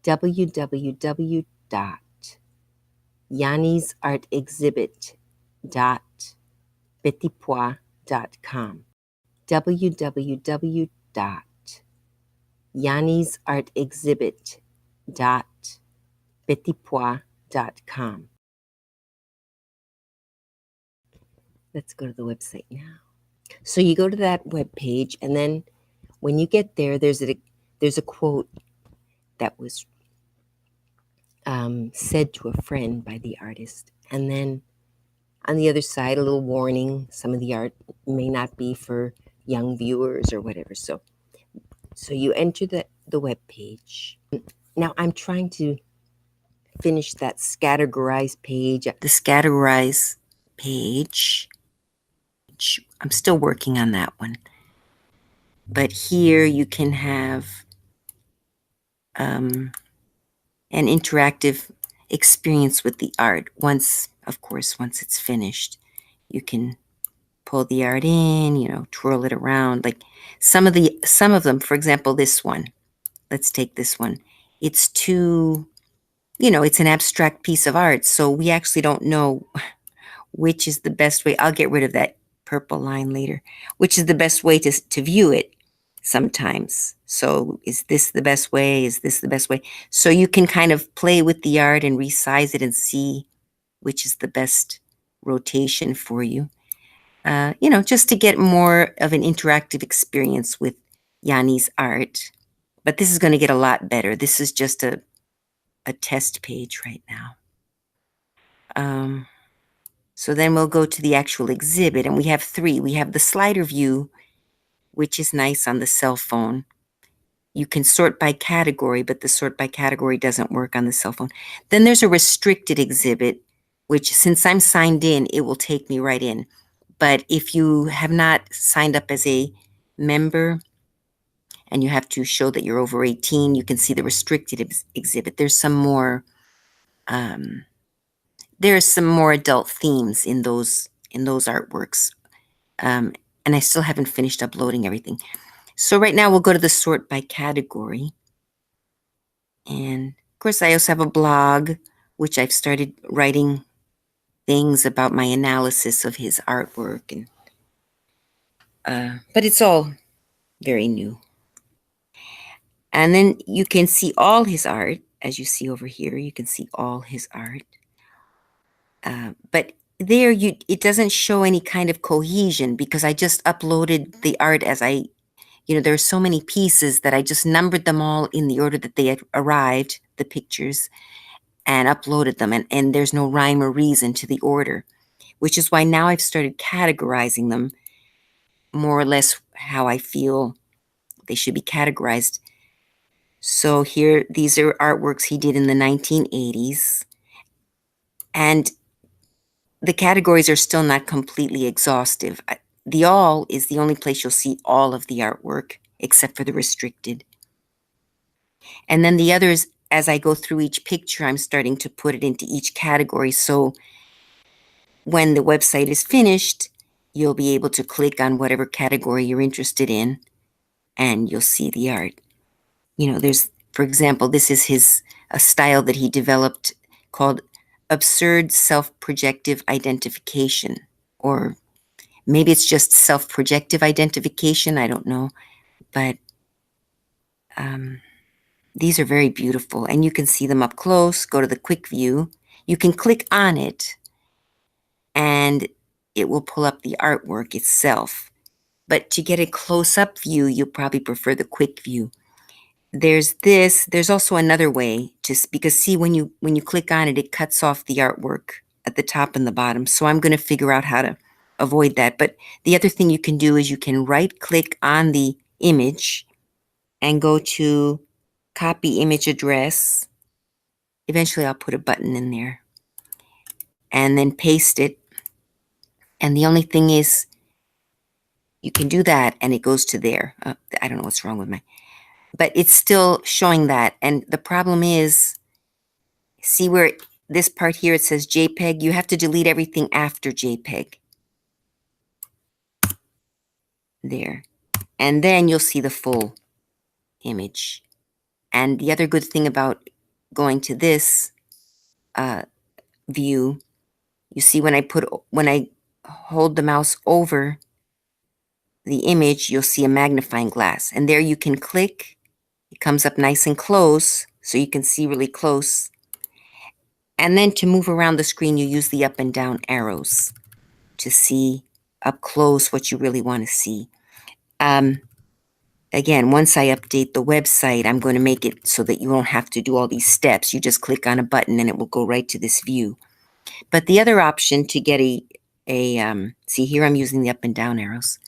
www.yannisartexhibit.petitpois.com. www.yannisartexhibit.petitpois.com. Let's go to the website now. So you go to that web page, and then when you get there, there's a quote that was said to a friend by the artist. And then on the other side, a little warning, some of the art may not be for young viewers or whatever. So you enter the web page. Now I'm trying to finish that categorize page. The categorize page, I'm still working on that one. But here you can have an interactive experience with the art. Once it's finished, you can pull the art in, twirl it around. Like some of them, for example, this one. Let's take this one. It's it's an abstract piece of art, so we actually don't know which is the best way. I'll get rid of that purple line later. Which is the best way to view it sometimes. So is this the best way? Is this the best way? So you can kind of play with the art and resize it and see which is the best rotation for you. Just to get more of an interactive experience with Yanni's art. But this is going to get a lot better. This is just a test page right now. So then we'll go to the actual exhibit, and we have three. We have the slider view, which is nice on the cell phone. You can sort by category, but the sort by category doesn't work on the cell phone. Then there's a restricted exhibit, which since I'm signed in, it will take me right in. But if you have not signed up as a member and you have to show that you're over 18, you can see the restricted exhibit. There's some more adult themes in those artworks. And I still haven't finished uploading everything. So right now we'll go to the sort by category. And of course I also have a blog, which I've started writing things about my analysis of his artwork. But it's all very new. And then you can see all his art, as you see over here. You can see all his art. But there, it doesn't show any kind of cohesion because I just uploaded the art as there are so many pieces that I just numbered them all in the order that they had arrived, the pictures, and uploaded them. And there's no rhyme or reason to the order, which is why now I've started categorizing them more or less how I feel they should be categorized. So here, these are artworks he did in the 1980s. And the categories are still not completely exhaustive. The all is the only place you'll see all of the artwork, except for the restricted. And then the others, as I go through each picture, I'm starting to put it into each category. So when the website is finished, you'll be able to click on whatever category you're interested in, and you'll see the art. There's, for example, this is a style that he developed called absurd self-projective identification, or maybe it's just self-projective identification, I don't know. But these are very beautiful, and you can see them up close. Go to the quick view. You can click on it, and it will pull up the artwork itself. But to get a close-up view, you'll probably prefer the quick view. There's also another way, because see, when you click on it, it cuts off the artwork at the top and the bottom. So I'm going to figure out how to avoid that. But the other thing you can do is you can right click on the image and go to copy image address. Eventually I'll put a button in there and then paste it. And the only thing is you can do that and it goes to there. I don't know what's wrong with but it's still showing that. And the problem is, see where this part here, it says JPEG, you have to delete everything after JPEG. There. And then you'll see the full image. And the other good thing about going to this view, you see when I hold the mouse over the image, you'll see a magnifying glass. And there you can click. It comes up nice and close, so you can see really close. And then to move around the screen, you use the up and down arrows to see up close what you really want to see. Again, once I update the website, I'm going to make it so that you won't have to do all these steps. You just click on a button and it will go right to this view. But the other option to get see here I'm using the up and down arrows.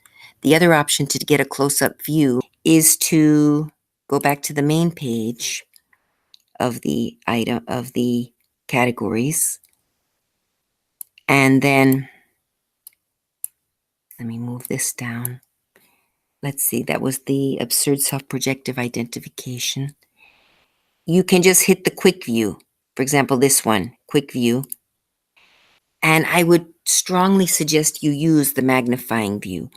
The other option to get a close-up view is to go back to the main page of the categories. And then, let me move this down. Let's see, that was the absurd self-projective identification. You can just hit the quick view. For example, this one, quick view. And I would strongly suggest you use the magnifying view,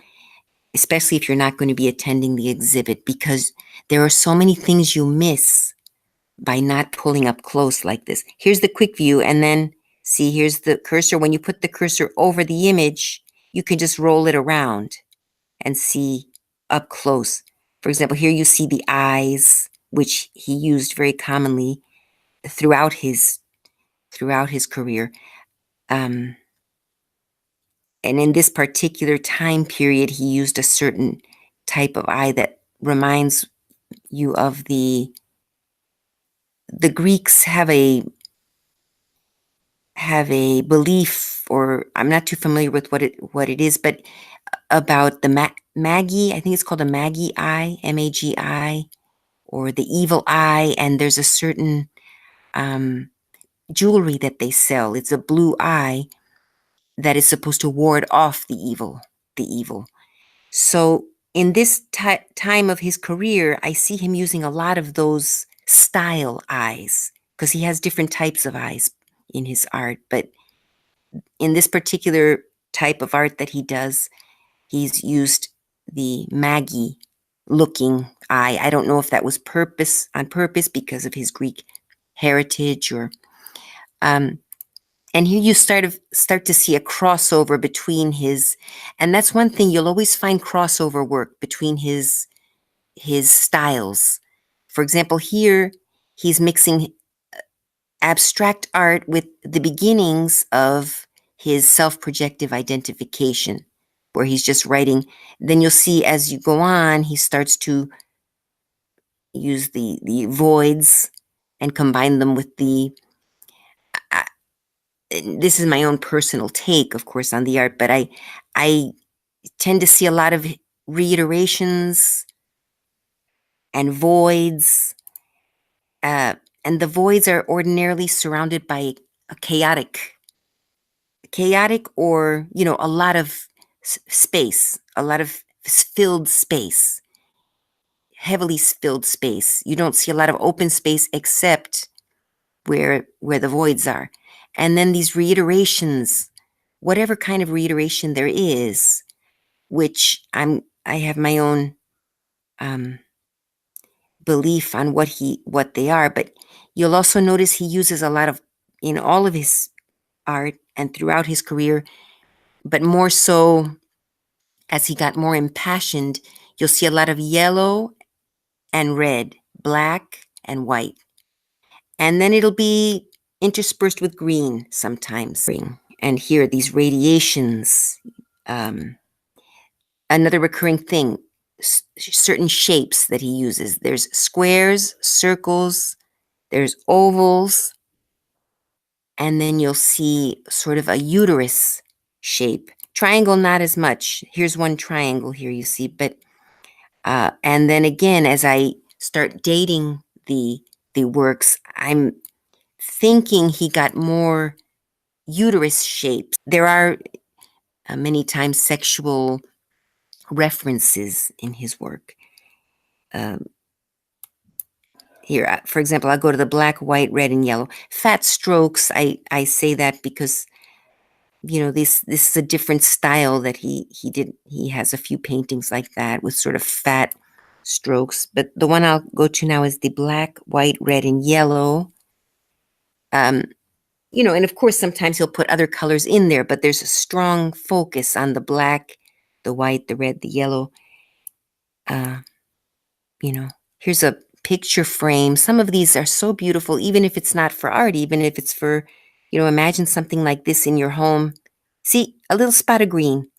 especially if you're not going to be attending the exhibit, because there are so many things you miss by not pulling up close like this. Here's the quick view, and then see, here's the cursor. When you put the cursor over the image, you can just roll it around and see up close. For example, here you see the eyes, which he used very commonly throughout his career. And in this particular time period, he used a certain type of eye that reminds you of the Greeks have a belief, or I'm not too familiar with what it is, but about the Magi. I think it's called a Magi eye, Magi, or the evil eye. And there's a certain jewelry that they sell. It's a blue eye that is supposed to ward off the evil. So in this time of his career, I see him using a lot of those style eyes, because he has different types of eyes in his art. But in this particular type of art that he does, he's used the Magi looking eye. I don't know if that was on purpose because of his Greek heritage, or and here you start to see a crossover between his, and that's one thing you'll always find crossover work between his styles. For example, here he's mixing abstract art with the beginnings of his self-projective identification, where he's just writing. Then you'll see as you go on, he starts to use the voids and combine them with the this is my own personal take, of course, on the art, but I tend to see a lot of reiterations and voids, and the voids are ordinarily surrounded by a chaotic, or a lot of space, a lot of filled space, heavily filled space. You don't see a lot of open space except where the voids are. And then these reiterations, whatever kind of reiteration there is, which I have my own belief on what they are, but you'll also notice he uses a lot of, in all of his art and throughout his career, but more so as he got more impassioned, you'll see a lot of yellow and red, black and white. And then it'll be interspersed with green sometimes. And here, these radiations, another recurring thing, certain shapes that he uses. There's squares, circles, there's ovals, and then you'll see sort of a uterus shape. Triangle, not as much. Here's one triangle here, you see, but and then again, as I start dating the works, I'm thinking he got more uterus shapes. There are many times sexual references in his work. Here, for example, I'll go to the black, white, red, and yellow. Fat strokes, I say that because, this is a different style that he did. He has a few paintings like that with sort of fat strokes. But the one I'll go to now is the black, white, red, and yellow. Um, and of course, sometimes he'll put other colors in there, but there's a strong focus on the black, the white, the red, the yellow. Uh, Here's a picture frame. Some of these are so beautiful, even if it's not for art, even if it's for, imagine something like this in your home. See, a little spot of green.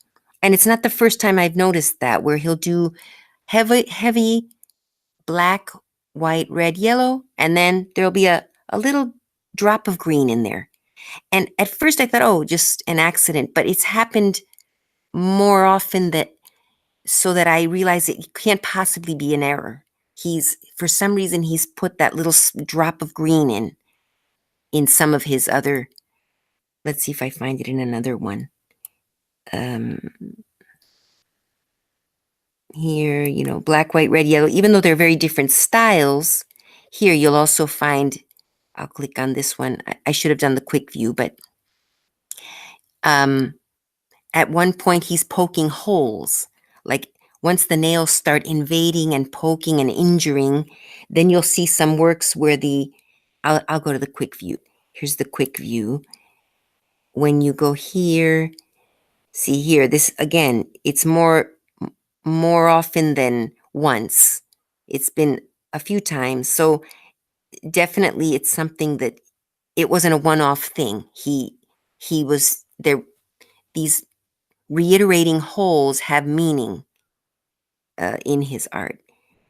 And it's not the first time I've noticed that, where he'll do heavy black, white, red, yellow, and then there'll be a little drop of green in there. And at first I thought, oh, just an accident, but it's happened more often so that I realize it can't possibly be an error. For some reason, he's put that little drop of green in some of his other, let's see if I find it in another one. Here, black, white, red, yellow, even though they're very different styles, here you'll also find, I'll click on this one. I should have done the quick view, but at one point he's poking holes. Like once the nails start invading and poking and injuring, then you'll see some works where I'll go to the quick view. Here's the quick view. When you go here, see here, this again, it's more often than once. It's been a few times. So definitely it's something that it wasn't a one-off thing. He was there. These reiterating holes have meaning in his art.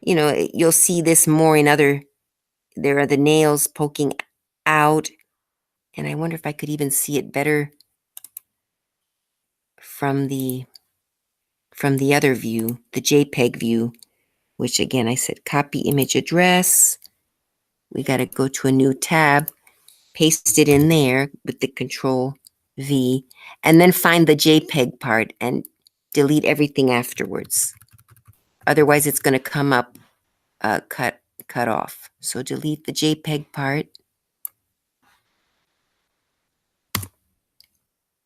You'll see this more in there are the nails poking out. And I wonder if I could even see it better from the other view, the JPEG view, which again, I said copy image address. We got to go to a new tab, paste it in there with the Control V, and then find the JPEG part and delete everything afterwards. Otherwise, it's going to come up cut off. So delete the JPEG part.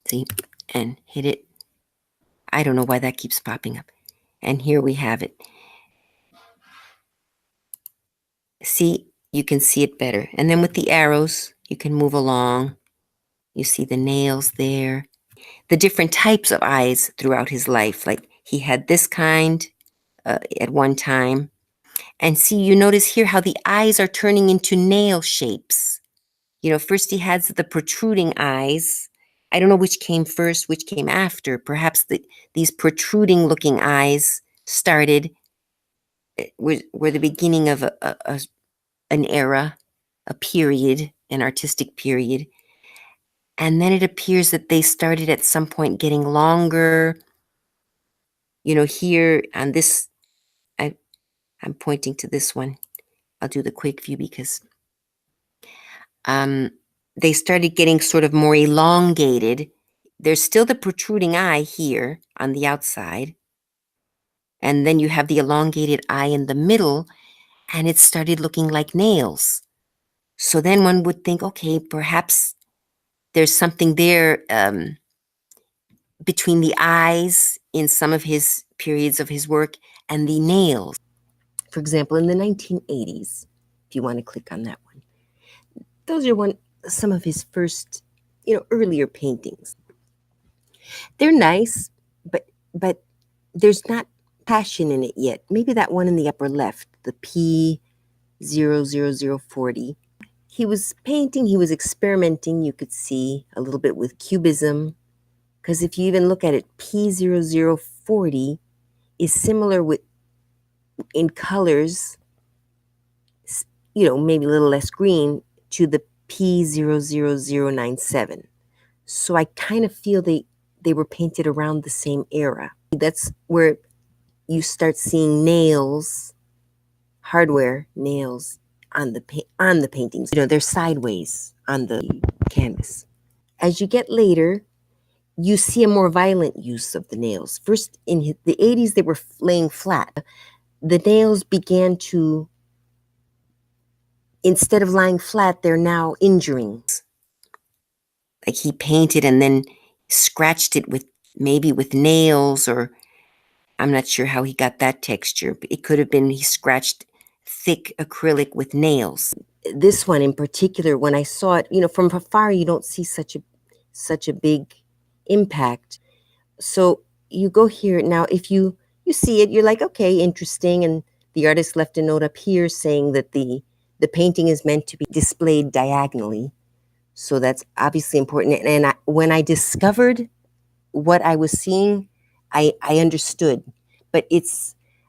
See, and hit it. I don't know why that keeps popping up. And here we have it. See, you can see it better. And then with the arrows, you can move along. You see the nails there. The different types of eyes throughout his life. Like he had this kind at one time. And see, you notice here how the eyes are turning into nail shapes. First he has the protruding eyes. I don't know which came first, which came after. Perhaps these protruding looking eyes started, were the beginning of an era, a period, an artistic period. And then it appears that they started at some point getting longer. Here on this, I'm pointing to this one. I'll do the quick view because they started getting sort of more elongated. There's still the protruding eye here on the outside. And then you have the elongated eye in the middle, and it started looking like nails. So then one would think, okay, perhaps there's something there between the eyes in some of his periods of his work and the nails. For example, in the 1980s, if you want to click on that one, those are some of his first, earlier paintings. They're nice, but there's not passion in it yet. Maybe that one in the upper left, the P00040. He was painting, he was experimenting, you could see a little bit with cubism, because if you even look at it, P0040 is similar in colors, maybe a little less green, to the P00097. So I kind of feel they were painted around the same era. That's where you start seeing nails, hardware nails on the paintings. They're sideways on the canvas. As you get later, you see a more violent use of the nails. First, in the 80s, they were laying flat. The nails began to, instead of lying flat, they're now injuring. Like he painted and then scratched it maybe with nails, or I'm not sure how he got that texture. But it could have been he scratched thick acrylic with nails. this one in particular, when I saw it, from afar, you don't see such a big impact. So you go here now. If you see it, you're like, okay, interesting. And the artist left a note up here saying that the painting is meant to be displayed diagonally. So that's obviously important. And when I discovered what I was seeing, I understood. But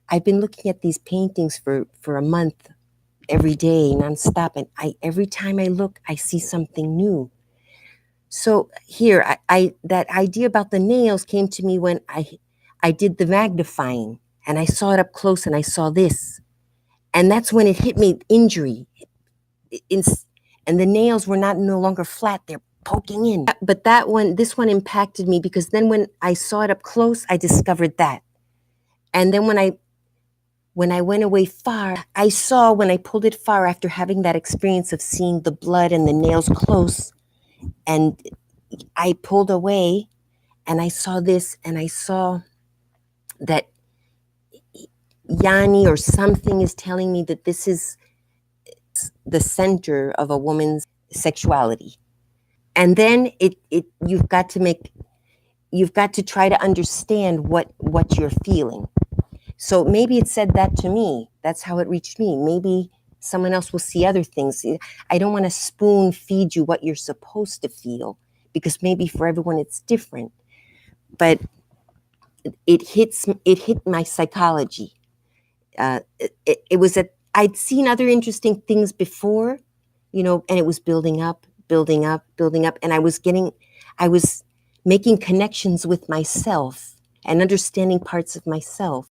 I've been looking at these paintings for a month, every day, nonstop, and every time I look, I see something new. So here, I that idea about the nails came to me when I did the magnifying, and I saw it up close, and I saw this, and that's when it hit me, injury. In, and the nails were not no longer flat; they're poking in. But this one impacted me because then when I saw it up close, I discovered that, and then when I went away far, I saw when I pulled it far after having that experience of seeing the blood and the nails close, and I pulled away and I saw this, and I saw that Yanni or something is telling me that this is the center of a woman's sexuality. And then you've got to try to understand what you're feeling. So maybe it said that to me. That's how it reached me. Maybe someone else will see other things. I don't want to spoon feed you what you're supposed to feel, because maybe for everyone it's different. But it hit my psychology. It was I'd seen other interesting things before, and it was building up, building up, building up, and I was making connections with myself and understanding parts of myself.